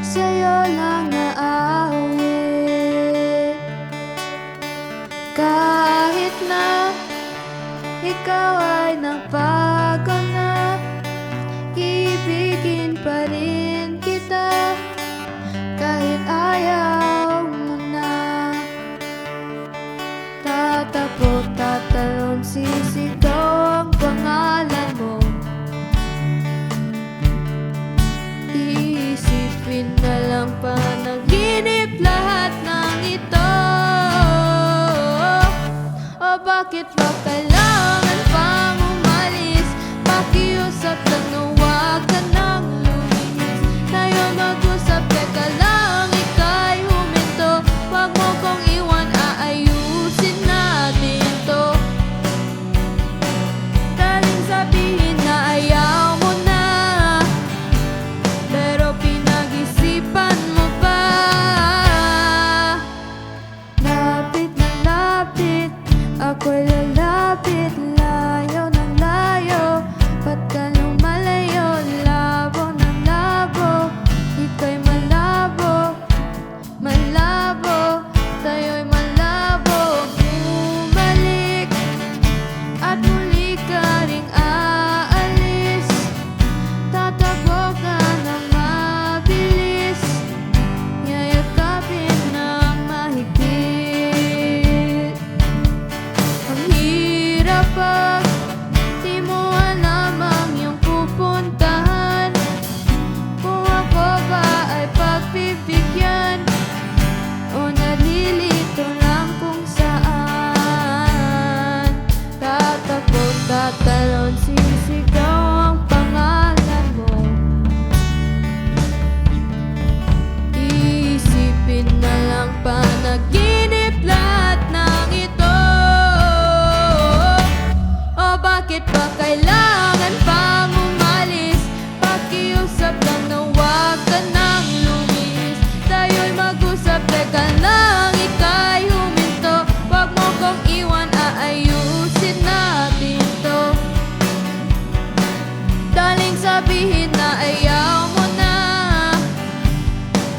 sa'yo lang naawit. Kahit na ikaw ay nagbago na, iibigin pa rin kita kahit ayaw mo na. Tatapok, tatalon, sisigaw ang pangalan mo. Iisipin na lang panaginip lahat ng ito. O bakit ba kailangan pang umalis? Pakiusap lang na huwag ka nang lumihis. Tayo mag-usap, teka lang, ika'y huminto. Huwag mo kong iwan, aayusin natin to. Daling sabihin na ayaw mo na, pero pinag-isipan mo pa. Lapit na lapit, ako'y lalapit, layo ng layo. Ba't ka lumalayo? Labo ng labo, ika'y malabo, malabo, tayo'y malabo. Bumalik at muli ka ring aalis. Tatakbo ka ng mabilis, yayakapin ng mahigpit. Ang hirap pag di mo alam ang iyong pupuntahan. Kung ako ba ay pagbibigyan o nalilito lang kung saan. Tatakbo, tatalon, sisigaw ang pangalan mo. Iisipin na lang panaginip lahat ng ito. O bakit ba kailangan pang umalis? Pakiusap lang na huwag ka nang lumihis. Tayo'y mag-usap, teka lang, ika'y huminto. Huwag mo kong iwan, aayusin natin to. Daling sabihin na ayaw mo na,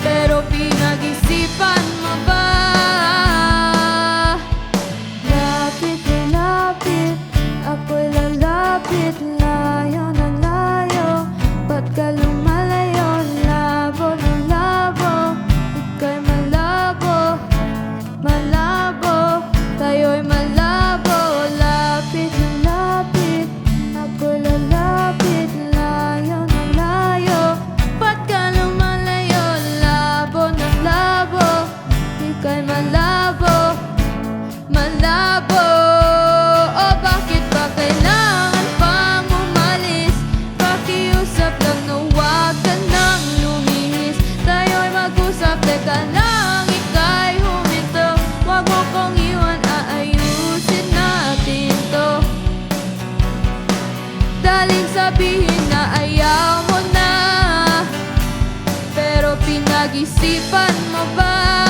pero pinag-isipan mo ba? Lapit na lapit, ako'y lalapit, layo ng layo. Ba't ka lumalayo? Labo ng labo, ika'y malabo, malabo, tayo'y malabo. Lapit na lapit, ako'y lalapit, layo ng layo. Ba't ka lumalayo? Labo ng labo, ika'y malabo, malabo. O bakit ba kailangan pang umalis? Pakiusap lang na huwag ka nang lumihis. Tayo'y mag-usap, teka lang, ika'y huminto. Huwag mo kong iwan, aayusin natin to. Daling sabihin na ayaw mo na, pero pinag-isipan mo ba?